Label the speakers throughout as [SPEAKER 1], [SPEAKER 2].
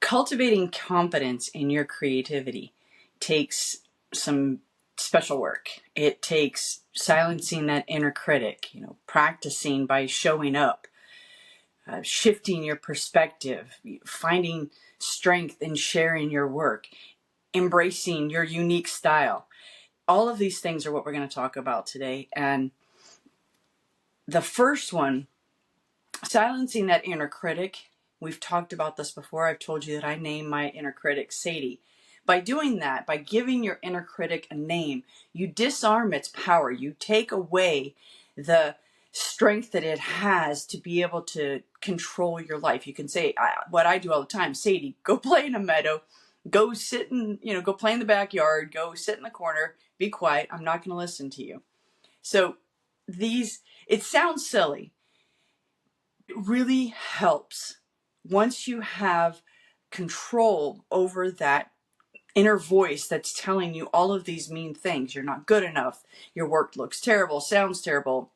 [SPEAKER 1] Cultivating confidence in your creativity takes some special work. It takes silencing that inner critic, practicing by showing up, shifting your perspective, finding strength in sharing your work, embracing your unique style. All of these things are what we're going to talk about today. And the first one, silencing that inner critic. We've talked about this before. I've told you that I name my inner critic Sadie. By doing that, by giving your inner critic a name, you disarm its power. You take away the strength that it has to be able to control your life. You can say, what I do all the time, Sadie, go play in a meadow, go sit in, go play in the backyard, go sit in the corner, be quiet. I'm not going to listen to you. So it sounds silly. It really helps once you have control over that inner voice that's telling you all of these mean things. You're not good enough. Your work looks terrible, sounds terrible.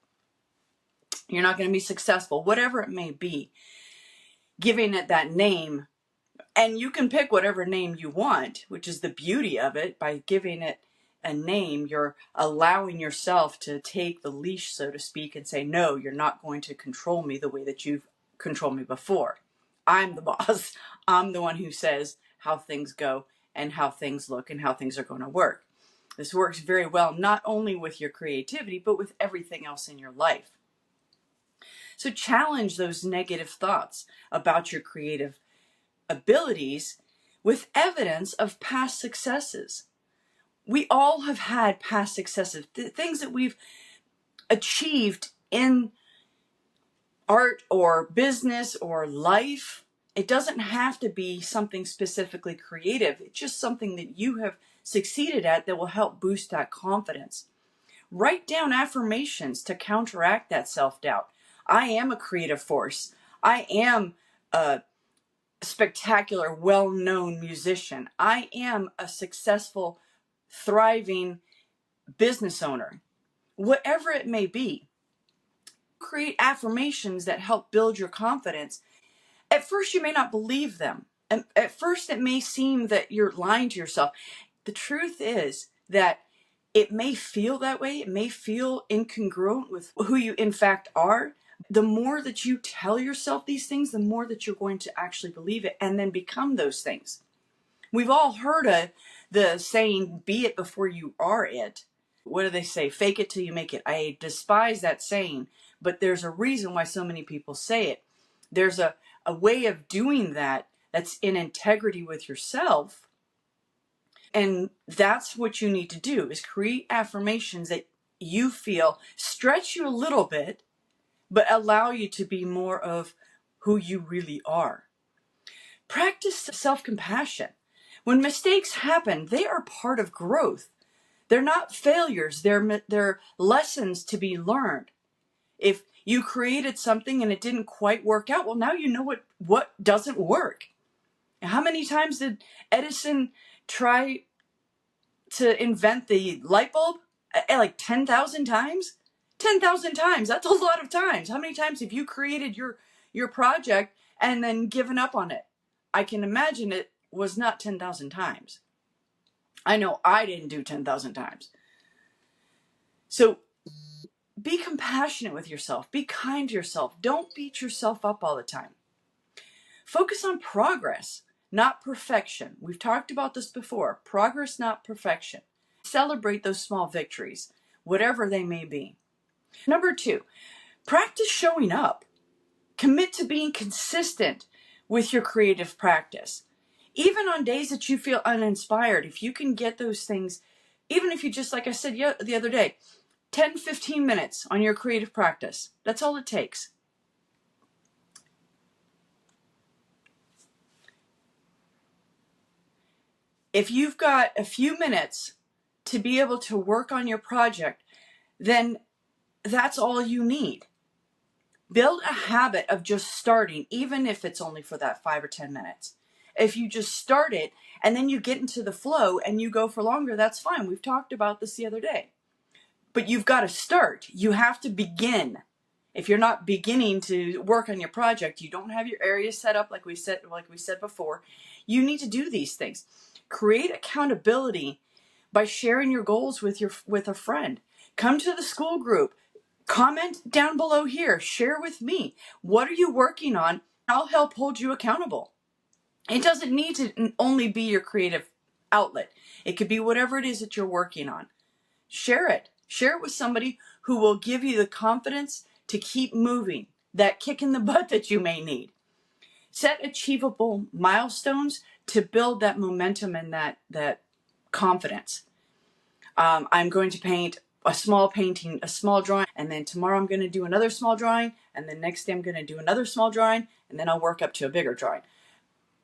[SPEAKER 1] You're not going to be successful, whatever it may be. Giving it that name, and you can pick whatever name you want, which is the beauty of it. By giving it a name, you're allowing yourself to take the leash, so to speak, and say, no, you're not going to control me the way that you've controlled me before. I'm the boss. I'm the one who says how things go and how things look and how things are going to work. This works very well, not only with your creativity, but with everything else in your life. So challenge those negative thoughts about your creative abilities with evidence of past successes. We all have had past successes, things that we've achieved in art or business or life. It doesn't have to be something specifically creative. It's just something that you have succeeded at that will help boost that confidence. Write down affirmations to counteract that self-doubt. I am a creative force. I am a spectacular, well-known musician. I am a successful, thriving business owner. Whatever it may be, create affirmations that help build your confidence. At first, you may not believe them. And at first, it may seem that you're lying to yourself. The truth is that it may feel that way. It may feel incongruent with who you in fact are. The more that you tell yourself these things, the more that you're going to actually believe it and then become those things. We've all heard the saying, be it before you are it. What do they say? Fake it till you make it. I despise that saying, but there's a reason why so many people say it. There's a way of doing that that's in integrity with yourself. And that's what you need to do, is create affirmations that you feel stretch you a little bit, but allow you to be more of who you really are. Practice self-compassion. When mistakes happen, they are part of growth. They're not failures. They're lessons to be learned. If you created something and it didn't quite work out, well, now you know what doesn't work. How many times did Edison try to invent the light bulb? Like 10,000 times? 10,000 times. That's a lot of times. How many times have you created your project and then given up on it? I can imagine it was not 10,000 times. I know I didn't do 10,000 times. So be compassionate with yourself. Be kind to yourself. Don't beat yourself up all the time. Focus on progress, not perfection. We've talked about this before. Progress, not perfection. Celebrate those small victories, whatever they may be. Number 2, practice showing up. Commit to being consistent with your creative practice. Even on days that you feel uninspired, if you can get those things, even if you just, like I said the other day, 10, 15 minutes on your creative practice. That's all it takes. If you've got a few minutes to be able to work on your project, then that's all you need. Build a habit of just starting, even if it's only for that 5 or 10 minutes. If you just start it and then you get into the flow and you go for longer, that's fine. We've talked about this the other day. But you've got to start. You have to begin. If you're not beginning to work on your project, you don't have your area set up like we said before, you need to do these things. Create accountability by sharing your goals with a friend. Come to the school group. Comment down below here. Share with me. What are you working on? I'll help hold you accountable. It doesn't need to only be your creative outlet. It could be whatever it is that you're working on. Share it. Share it with somebody who will give you the confidence to keep moving, that kick in the butt that you may need. Set achievable milestones to build that momentum and that confidence. I'm going to paint a small painting, a small drawing, and then tomorrow I'm going to do another small drawing, and then next day I'm going to do another small drawing, and then I'll work up to a bigger drawing.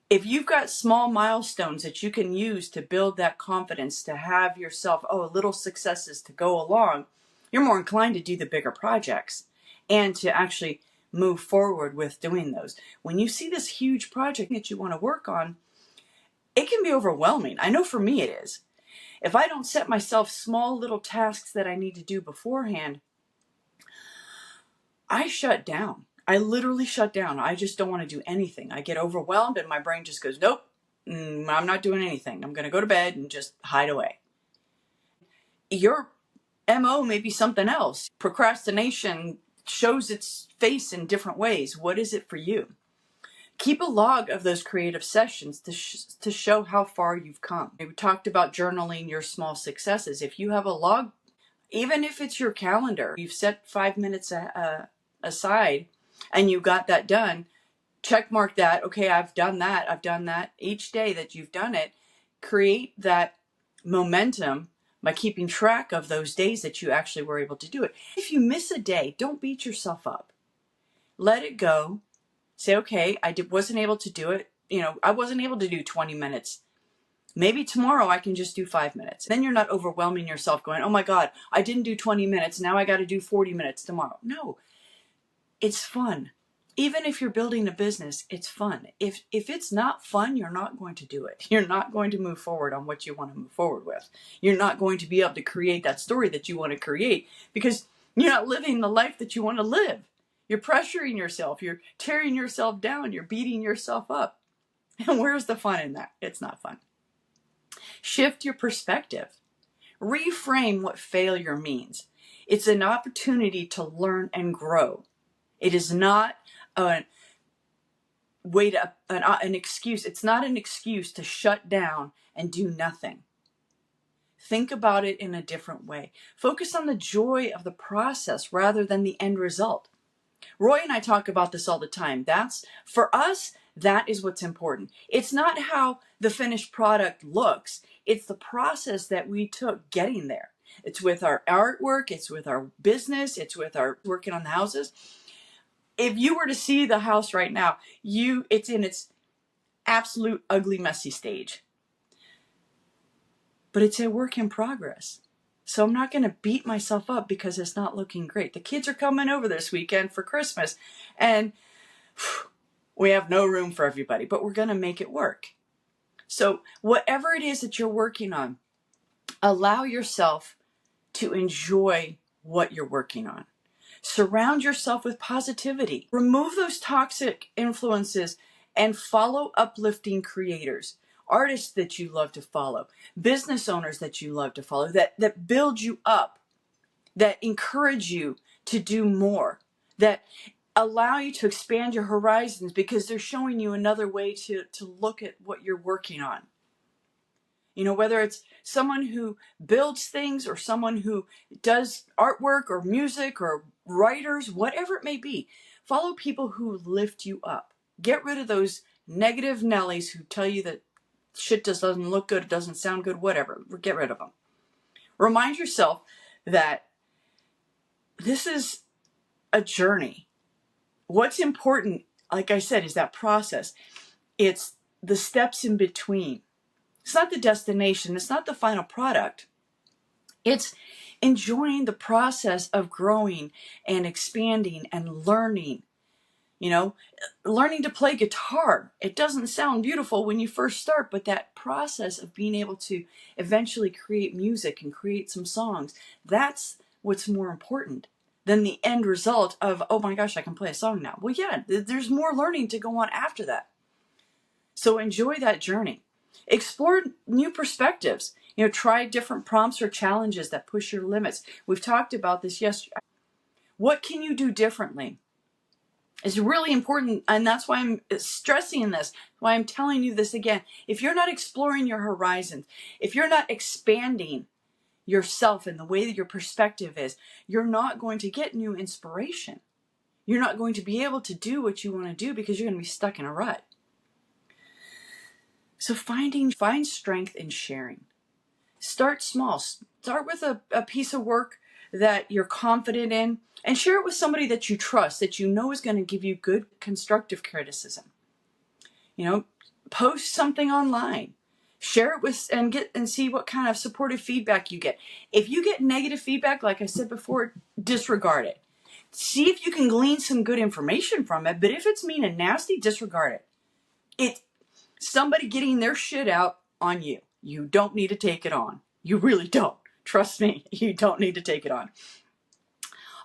[SPEAKER 1] If you've got small milestones that you can use to build that confidence, to have yourself, little successes to go along, you're more inclined to do the bigger projects and to actually move forward with doing those. When you see this huge project that you want to work on, it can be overwhelming. I know for me it is. If I don't set myself small little tasks that I need to do beforehand, I shut down. I literally shut down. I just don't want to do anything. I get overwhelmed and my brain just goes, nope, I'm not doing anything. I'm going to go to bed and just hide away. Your MO may be something else. Procrastination shows its face in different ways. What is it for you? Keep a log of those creative sessions to show how far you've come. We talked about journaling your small successes. If you have a log, even if it's your calendar, you've set 5 minutes aside and you got that done, check mark that. Okay, I've done that. I've done that. Each day that you've done it, create that momentum by keeping track of those days that you actually were able to do it. If you miss a day, don't beat yourself up. Let it go. Say, okay, wasn't able to do it. I wasn't able to do 20 minutes. Maybe tomorrow I can just do 5 minutes. Then you're not overwhelming yourself going, oh my God, I didn't do 20 minutes. Now I got to do 40 minutes tomorrow. No, it's fun. Even if you're building a business, it's fun. If it's not fun, you're not going to do it. You're not going to move forward on what you want to move forward with. You're not going to be able to create that story that you want to create because you're not living the life that you want to live. You're pressuring yourself. You're tearing yourself down. You're beating yourself up. And where's the fun in that? It's not fun. Shift your perspective. Reframe what failure means. It's an opportunity to learn and grow. It is not an excuse. It's not an excuse to shut down and do nothing. Think about it in a different way. Focus on the joy of the process rather than the end result. Roy and I talk about this all the time. For us, that is what's important. It's not how the finished product looks. It's the process that we took getting there. It's with our artwork. It's with our business. It's with our working on the houses. If you were to see the house right now, it's in its absolute ugly, messy stage. But it's a work in progress. So I'm not going to beat myself up because it's not looking great. The kids are coming over this weekend for Christmas and we have no room for everybody, but we're going to make it work. So whatever it is that you're working on, allow yourself to enjoy what you're working on. Surround yourself with positivity. Remove those toxic influences and follow uplifting creators. Artists that you love to follow, business owners that you love to follow, that build you up, that encourage you to do more, that allow you to expand your horizons because they're showing you another way to look at what you're working on. Whether it's someone who builds things or someone who does artwork or music or writers, whatever it may be, follow people who lift you up. Get rid of those negative Nellies who tell you that shit just doesn't look good, it doesn't sound good, whatever. Get rid of them. Remind yourself that this is a journey. What's important, like I said, is that process. It's the steps in between. It's not the destination. It's not the final product. It's enjoying the process of growing and expanding and learning. Learning to play guitar. It doesn't sound beautiful when you first start, but that process of being able to eventually create music and create some songs, that's what's more important. than the end result of, oh my gosh, I can play a song now. Well, yeah, there's more learning to go on after that. So enjoy that journey. Explore new perspectives. Try different prompts or challenges that push your limits. We've talked about this yesterday. What can you do differently? It's really important, and that's why I'm stressing this, why I'm telling you this again. If you're not exploring your horizons, if you're not expanding yourself and the way that your perspective is, you're not going to get new inspiration. You're not going to be able to do what you want to do because you're going to be stuck in a rut. So find strength in sharing. Start small. Start with a piece of work that you're confident in and share it with somebody that you trust, that you know is going to give you good constructive criticism. Post something online. Share it with and see what kind of supportive feedback you get. If you get negative feedback, like I said before, disregard it. See if you can glean some good information from it, but if it's mean and nasty, disregard it. It's somebody getting their shit out on you. You don't need to take it on. You really don't. Trust me, you don't need to take it on.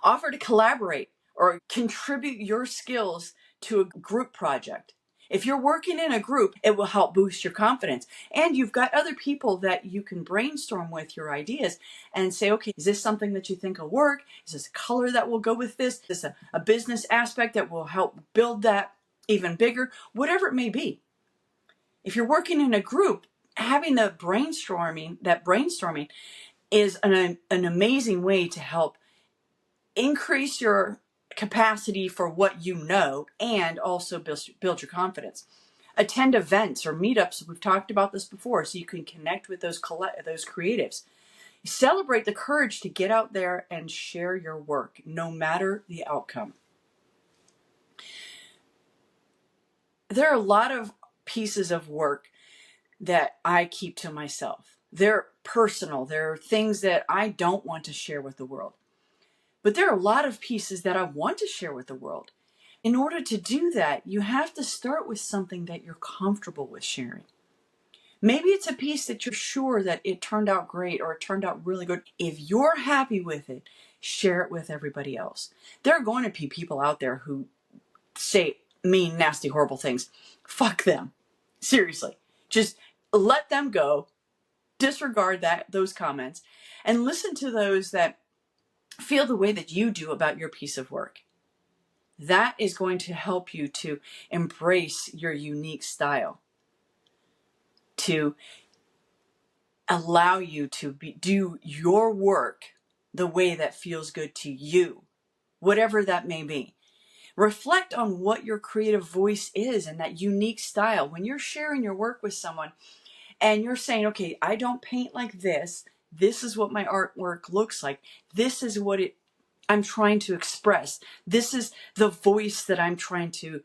[SPEAKER 1] Offer to collaborate or contribute your skills to a group project. If you're working in a group, it will help boost your confidence. And you've got other people that you can brainstorm with your ideas and say, okay, is this something that you think will work? Is this a color that will go with this? Is this a business aspect that will help build that even bigger? Whatever it may be. If you're working in a group, having that brainstorming is an amazing way to help increase your capacity for what you know and also build your confidence. Attend events or meetups. We've talked about this before, so you can connect with those creatives. Celebrate the courage to get out there and share your work, no matter the outcome. There are a lot of pieces of work that I keep to myself. They're personal. They're things that I don't want to share with the world. But there are a lot of pieces that I want to share with the world. In order to do that, you have to start with something that you're comfortable with sharing. Maybe it's a piece that you're sure that it turned out great or it turned out really good. If you're happy with it, share it with everybody else. There are going to be people out there who say mean, nasty, horrible things. Fuck them. Seriously. Just let them go. Disregard those comments and listen to those that feel the way that you do about your piece of work. That is going to help you to embrace your unique style, to allow you to do your work the way that feels good to you, whatever that may be. Reflect on what your creative voice is and that unique style. When you're sharing your work with someone and you're saying, okay, I don't paint like this. This is what my artwork looks like. This is what I'm trying to express. This is the voice that I'm trying to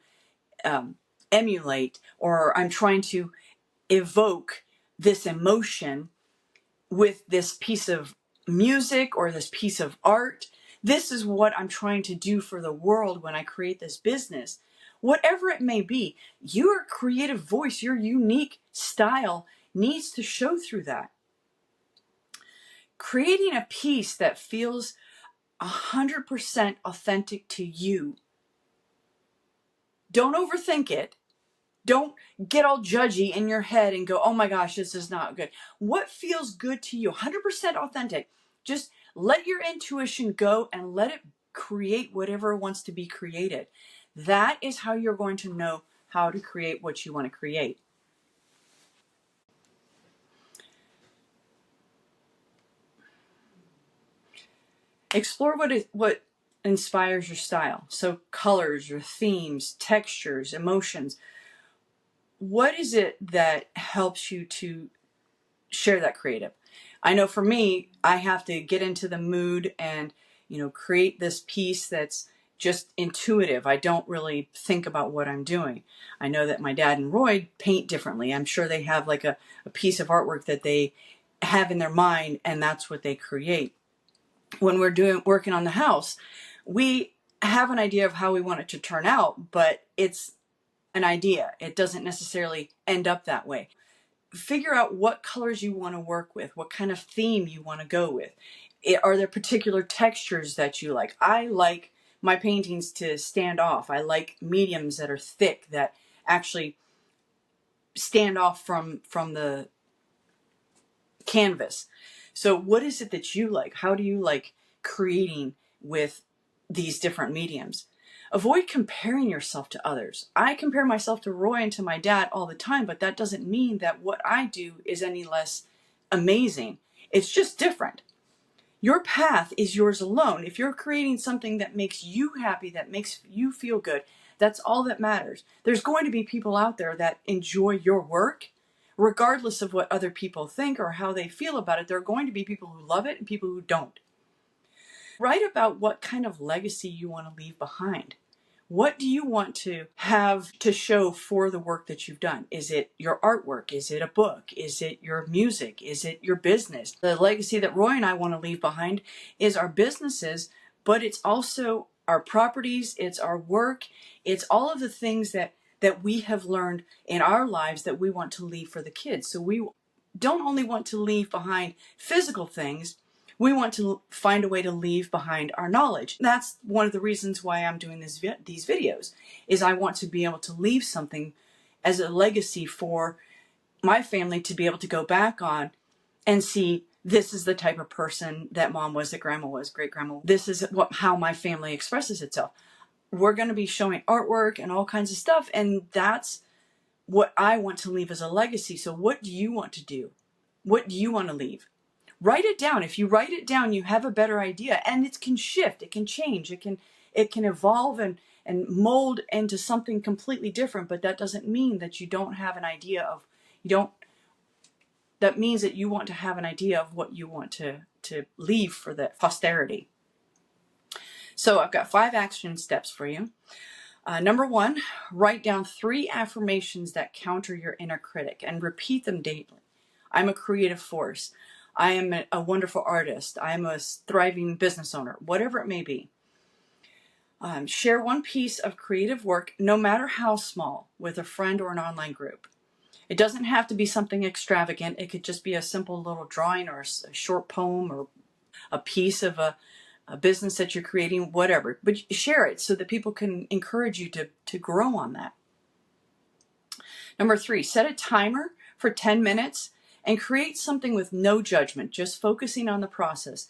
[SPEAKER 1] emulate, or I'm trying to evoke this emotion with this piece of music or this piece of art. This is what I'm trying to do for the world when I create this business. Whatever it may be, your creative voice, your unique style needs to show through that. Creating a piece that feels 100% authentic to you. Don't overthink it. Don't get all judgy in your head and go, oh my gosh, this is not good. What feels good to you? 100% authentic. Just let your intuition go and let it create whatever wants to be created. That is how you're going to know how to create what you want to create. Explore what inspires your style. So colors, your themes, textures, emotions. What is it that helps you to share that creative? I know for me, I have to get into the mood and, create this piece that's just intuitive. I don't really think about what I'm doing. I know that my dad and Roy paint differently. I'm sure they have like a piece of artwork that they have in their mind, and that's what they create. When we're working on the house, we have an idea of how we want it to turn out, but it's an idea. It doesn't necessarily end up that way. Figure out what colors you want to work with, what kind of theme you want to go with. Are there particular textures that you like? I like my paintings to stand off. I like mediums that are thick, that actually stand off from the canvas. So what is it that you like? How do you like creating with these different mediums? Avoid comparing yourself to others. I compare myself to Roy and to my dad all the time, but that doesn't mean that what I do is any less amazing. It's just different. Your path is yours alone. If you're creating something that makes you happy, that makes you feel good, that's all that matters. There's going to be people out there that enjoy your work, regardless of what other people think or how they feel about it. There are going to be people who love it and people who don't. Write about what kind of legacy you want to leave behind. What do you want to have to show for the work that you've done? Is it your artwork? Is it a book? Is it your music? Is it your business? The legacy that Roy and I want to leave behind is our businesses, but it's also our properties, it's our work, it's all of the things that we have learned in our lives that we want to leave for the kids. So we don't only want to leave behind physical things, we want to find a way to leave behind our knowledge. That's one of the reasons why I'm doing these videos, is I want to be able to leave something as a legacy for my family to be able to go back on and see, this is the type of person that mom was, that grandma was, great grandma. This is how my family expresses itself. We're going to be showing artwork and all kinds of stuff, and that's what I want to leave as a legacy. So what do you want to do? What do you want to leave? Write it down. If you write it down, you have a better idea, and it can shift, it can change, it can evolve and mold into something completely different. But that doesn't mean that you don't have an idea of, that means that you want to have an idea of what you want to leave for the posterity. So I've got 5 action steps for you. Number 1, write down 3 affirmations that counter your inner critic and repeat them daily. I'm a creative force. I am a wonderful artist. I am a thriving business owner, whatever it may be. Share one piece of creative work, no matter how small, with a friend or an online group. It doesn't have to be something extravagant. It could just be a simple little drawing or a short poem or a piece of a business that you're creating, whatever. But share it so that people can encourage you to grow on that. Number 3, set a timer for 10 minutes and create something with no judgment, just focusing on the process.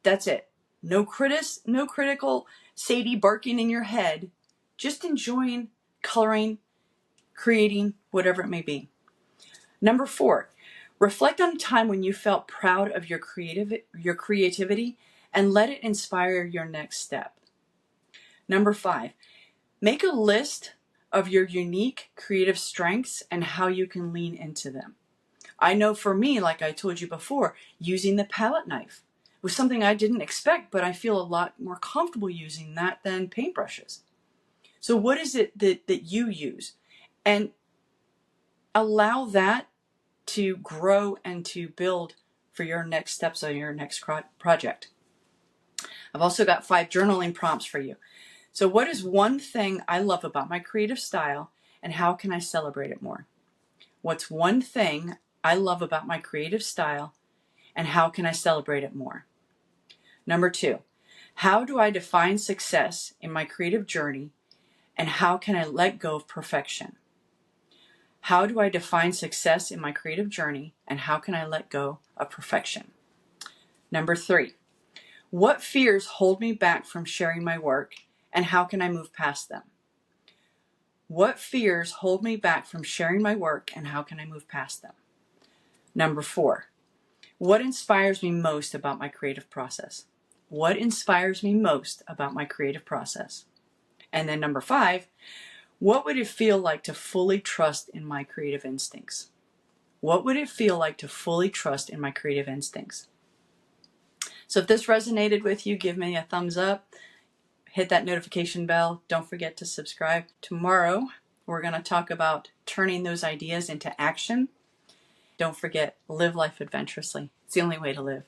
[SPEAKER 1] That's it. No critical Sadie barking in your head, just enjoying coloring, creating, whatever it may be. Number 4, reflect on a time when you felt proud of your creativity and let it inspire your next step. Number 5, make a list of your unique creative strengths and how you can lean into them. I know for me, like I told you before, using the palette knife was something I didn't expect, but I feel a lot more comfortable using that than paintbrushes. So what is it that you use? And allow that to grow and to build for your next steps on your next project. I've also got 5 journaling prompts for you. So what is one thing I love about my creative style, and how can I celebrate it more? What's one thing I love about my creative style, and how can I celebrate it more? Number 2, how do I define success in my creative journey, and how can I let go of perfection? How do I define success in my creative journey, and how can I let go of perfection? Number 3, what fears hold me back from sharing my work, and how can I move past them? What fears hold me back from sharing my work, and how can I move past them? Number 4, what inspires me most about my creative process? What inspires me most about my creative process? And then number 5, what would it feel like to fully trust in my creative instincts? What would it feel like to fully trust in my creative instincts? So if this resonated with you, give me a thumbs up. Hit that notification bell. Don't forget to subscribe. Tomorrow, we're going to talk about turning those ideas into action. Don't forget, live life adventurously. It's the only way to live.